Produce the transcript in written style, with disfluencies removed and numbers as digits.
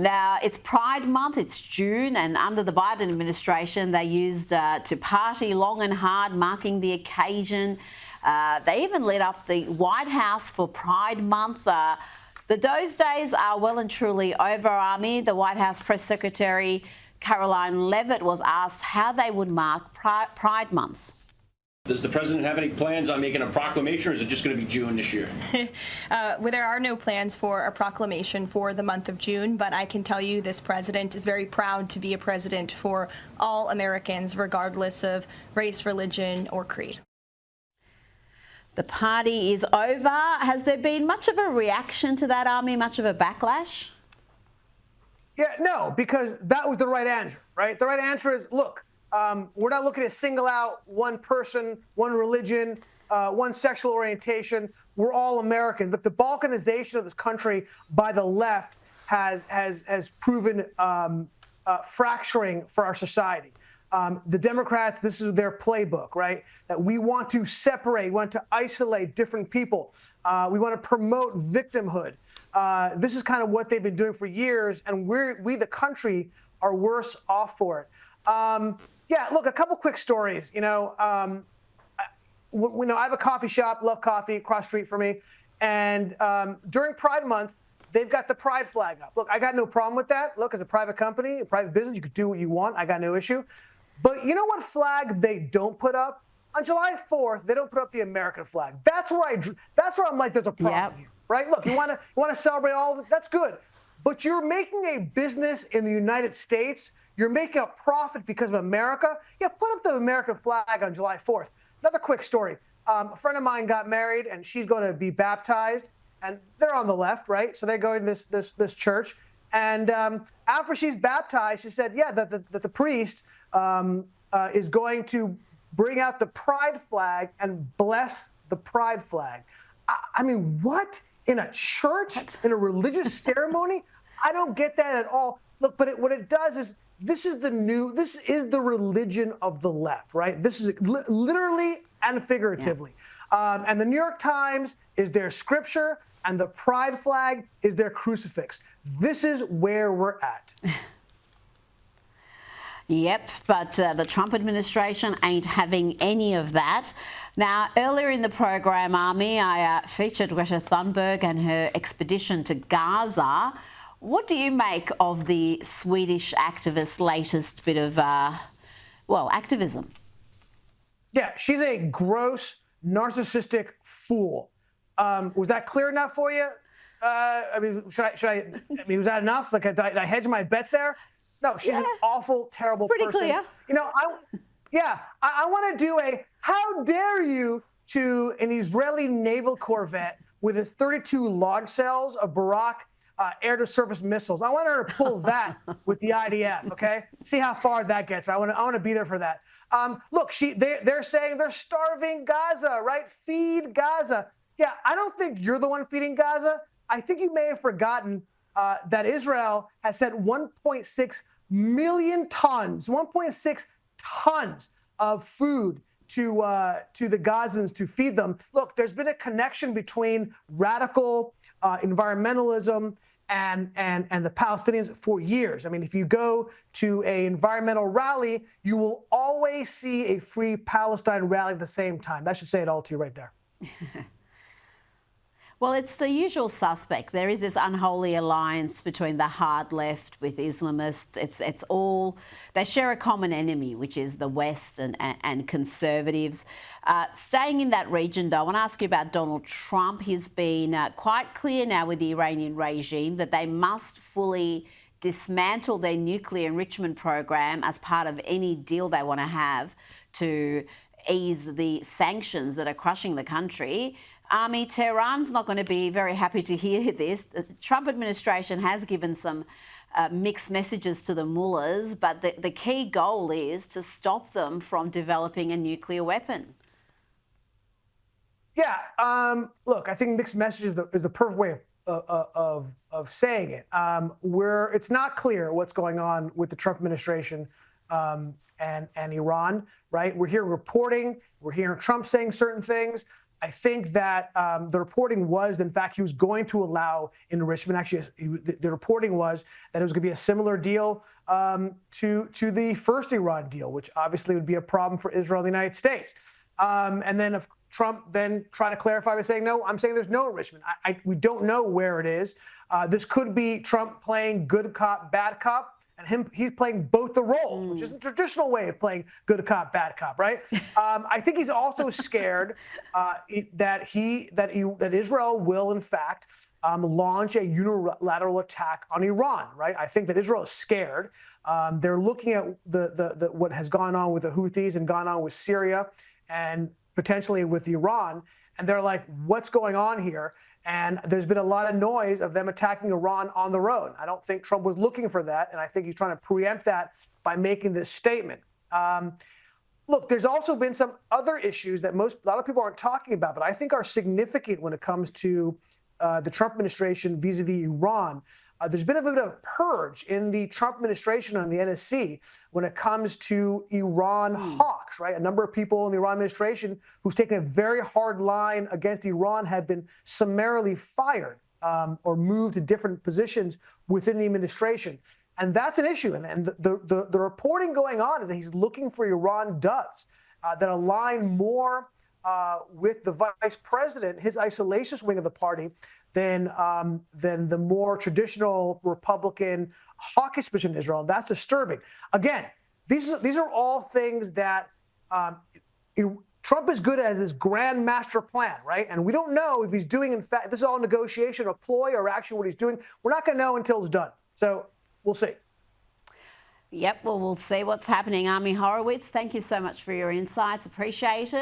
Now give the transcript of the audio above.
Now, it's Pride Month, it's June, and under the Biden administration, they used to party long and hard, marking the occasion. They even lit up the White House for Pride Month. Those days are well and truly over, Army. The White House Press Secretary, Karoline Leavitt, was asked how they would mark Pride Months. Does the president have any plans on making a proclamation, or is it just going to be June this year? Well, there are no plans for a proclamation for the month of June, but I can tell you this president is very proud to be a president for all Americans, regardless of race, religion, or creed. The party is over. Has there been much of a reaction to that, Army, much of a backlash? Yeah, no, because that was the right answer, right? The right answer is, look, we're not looking to single out one person, one religion, one sexual orientation. We're all Americans. Look, the balkanization of this country by the left has proven fracturing for our society. The Democrats, this is their playbook, right? That we want to separate, we want to isolate different people. We want to promote victimhood. This is kind of what they've been doing for years, and we, the country, are worse off for it. Yeah, look, a couple quick stories. I have a coffee shop, love coffee, across the street from me. And during Pride Month, they've got the pride flag up. Look, I got no problem with that. Look, as a private company, a private business, you could do what you want. I got no issue. But you know what flag they don't put up? On July 4th, they don't put up the American flag. That's where I'm like, there's a problem here, right? Look, you want to celebrate all of it. That's good. But you're making a business in the United States. You're making a profit because of America. Yeah, put up the American flag on July 4th. Another quick story. A friend of mine got married, and she's going to be baptized. And they're on the left, right? So they go to this church. And after she's baptized, she said, yeah, that the priest is going to bring out the pride flag and bless the pride flag. I mean, what? In a church? In a religious ceremony? I don't get that at all. Look, but what it does is, this is the religion of the left, right? This is literally and figuratively. Yeah. And the New York Times is their scripture, and the pride flag is their crucifix. This is where we're at. Yep, but the Trump administration ain't having any of that. Now, earlier in the program, Army, I featured Greta Thunberg and her expedition to Gaza. What do you make of the Swedish activist's latest bit of, activism? Yeah, she's a gross, narcissistic fool. Was that clear enough for you? Was that enough? Like, did I hedge my bets there? No, she's an awful, terrible person. Pretty clear. I want to do a how dare you to an Israeli naval corvette with its 32 launch cells of Barak air-to-surface missiles. I want her to pull that with the IDF, okay? See how far that gets. I want to be there for that. Look, they're saying they're starving Gaza, right? Feed Gaza. Yeah, I don't think you're the one feeding Gaza. I think you may have forgotten that Israel has sent 1.6 million tons, 1.6 tons of food to the Gazans to feed them. Look, there's been a connection between radical environmentalism and the Palestinians for years. I mean, if you go to an environmental rally, you will always see a Free Palestine rally at the same time. That should say it all to you right there. Well, it's the usual suspect. There is this unholy alliance between the hard left with Islamists. It's all, they share a common enemy, which is the West and conservatives. Staying in that region, though, I want to ask you about Donald Trump. He's been quite clear now with the Iranian regime that they must fully dismantle their nuclear enrichment program as part of any deal they want to have to ease the sanctions that are crushing the country. Army, Tehran's not going to be very happy to hear this. The Trump administration has given some mixed messages to the mullahs, but the key goal is to stop them from developing a nuclear weapon. Yeah, look, I think mixed messages is the perfect way of saying it. It's not clear what's going on with the Trump administration and Iran, right? We're hearing reporting, we're hearing Trump saying certain things. I think that the reporting was that, in fact, he was going to allow enrichment. Actually, the reporting was that it was going to be a similar deal to the first Iran deal, which obviously would be a problem for Israel and the United States. And then if Trump then trying to clarify by saying, no, I'm saying there's no enrichment. We don't know where it is. This could be Trump playing good cop, bad cop. And he's playing both the roles, which is the traditional way of playing good cop, bad cop, right? I think he's also scared that Israel will, in fact, launch a unilateral attack on Iran, right? I think that Israel is scared. They're looking at what has gone on with the Houthis and gone on with Syria and potentially with Iran, and they're like, what's going on here? And there's been a lot of noise of them attacking Iran on their own. I don't think Trump was looking for that, and I think he's trying to preempt that by making this statement. Look, there's also been some other issues that a lot of people aren't talking about, but I think are significant when it comes to the Trump administration vis-a-vis Iran. There's been a bit of a purge in the Trump administration and the NSC when it comes to Iran hawks, right? A number of people in the Iran administration who's taken a very hard line against Iran have been summarily fired or moved to different positions within the administration. And that's an issue. And the reporting going on is that he's looking for Iran doves that align more with the vice president, his isolationist wing of the party, than the more traditional Republican hawkish position in Israel. And that's disturbing. Again, these are all things that Trump is good at his grand master plan, right? And we don't know if he's doing, in fact, this is all negotiation or ploy or actually what he's doing. We're not going to know until it's done. So we'll see. Yep, well, we'll see what's happening. Ami Horowitz, thank you so much for your insights. Appreciate it.